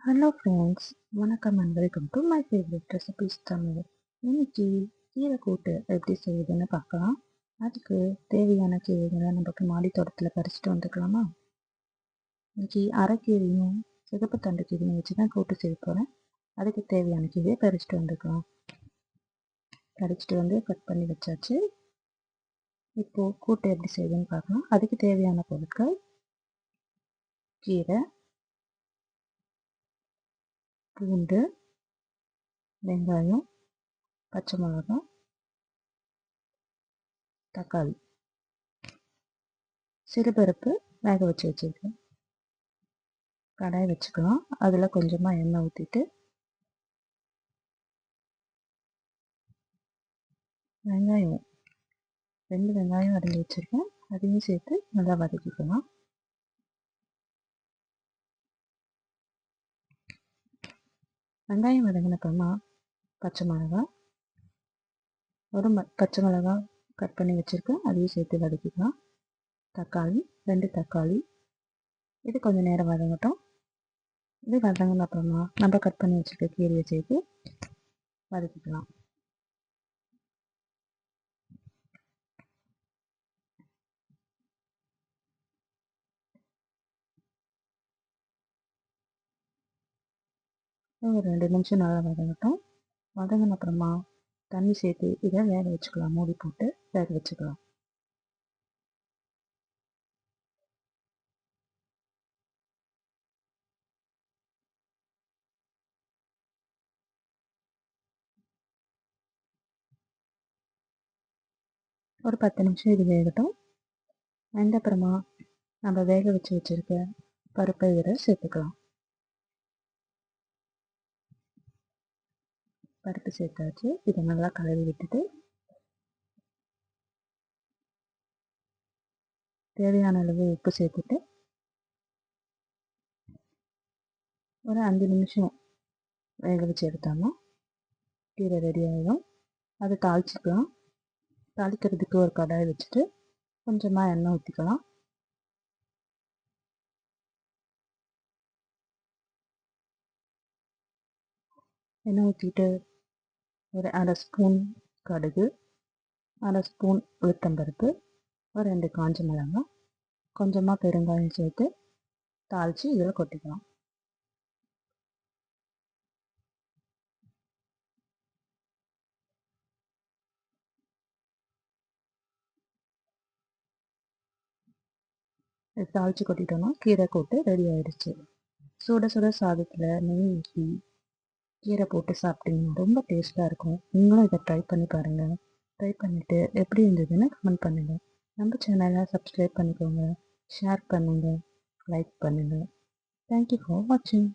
Hello friends, வணக்கம் and welcome to my favourite recipes Tamil. இன்னைக்கு கீரை கூட்டு எப்படி செய்யுதுன்னு பார்க்கலாம். அதுக்கு தேவையான கீரைகளை நமக்கு மாடி தோட்டத்தில் பறிச்சுட்டு வந்துக்கலாமா? இன்னைக்கு அரைக்கீரையும் சிகப்பு தண்டு கீரையும் வச்சு தான் கூட்டு செய்ய போகிறேன். அதுக்கு தேவையான கீரையை பறிச்சுட்டு வந்துக்கலாம். பறிச்சுட்டு வந்து கட் பண்ணி வச்சாச்சு. இப்போது கூட்டு எப்படி செய்யுதுன்னு பார்க்கலாம். அதுக்கு தேவையான பொருட்கள்: கீரை, பூண்டு, வெங்காயம், பச்சை மிளகாய், தக்காளி, சிறுபருப்பு வேக வச்சு வச்சுருக்கேன். கடாய் வச்சுக்கலாம். அதில் கொஞ்சமாக எண்ணெய் ஊற்றிட்டு வெங்காயம் 2 வெங்காயம் அரிஞ்சு வச்சுருக்கேன், அதையும் சேர்த்து நல்லா வதக்கிக்கலாம். வெங்காயம் வதங்கினப்புறமா பச்சை மிளகாய், ஒரு பச்சை மிளகாய் கட் பண்ணி வச்சுருக்கேன், அதையும் சேர்த்து வதக்கிக்கலாம். தக்காளி 2 தக்காளி, இது கொஞ்சம் நேரம் வதங்கட்டும். இது வதங்கின அப்புறமா நம்ம கட் பண்ணி வச்சுருக்க கீரையை சேர்த்து வதக்கிக்கலாம். ஒரு 2 நிமிஷம் நல்லா வதங்கட்டும். வதங்கின அப்புறமா தண்ணி சேர்த்து இதை வேக வச்சுக்கலாம். மூடி போட்டு வேக வச்சுக்கலாம். ஒரு 10 நிமிஷம் இது வேகட்டும். வெந்த அப்புறமா நம்ம வேக வச்சு வச்சுருக்க பருப்பை இதில் சேர்த்துக்கலாம். பருப்பு சேர்த்தாச்சு. இதை நல்லா கலரி விட்டுட்டு தேவையான அளவு உப்பு சேர்த்துட்டு ஒரு 5 நிமிஷம் வேக வச்சு எடுத்தோம்னா கீரை ரெடி ஆகிடும். அதை தாளிச்சிக்கலாம். தாளிக்கிறதுக்கு ஒரு கடாய் வச்சுட்டு கொஞ்சமாக எண்ணெய் ஊற்றிக்கலாம். எண்ணெய் ஊற்றிட்டு ஒரு 1/2 ஸ்பூன் கடுகு, 1/2 ஸ்பூன் உளுத்தம்பருப்பு, ஒரு 2 காஞ்ச மிளகாய், கொஞ்சமாக பெருங்காயம் சேர்த்து தாளித்து இதில் கொட்டிக்கலாம். தாளித்து கொட்டிட்டோம்னா கீரை கூட்டு ரெடி ஆயிடுச்சு. சுட சுட சாதத்தில் நெய் ஊற்றி கீரை போட்டு சாப்பிட்டீங்கன்னா ரொம்ப டேஸ்ட்டாக இருக்கும். நீங்களும் இதை ட்ரை பண்ணி பாருங்கள். ட்ரை பண்ணிவிட்டு எப்படி இருந்ததுன்னு கமெண்ட் பண்ணுங்கள். நம்ம சேனலை சப்ஸ்கிரைப் பண்ணிக்கோங்க, ஷேர் பண்ணுங்கள், லைக் பண்ணுங்கள். தேங்க்யூ ஃபார் வாட்சிங்.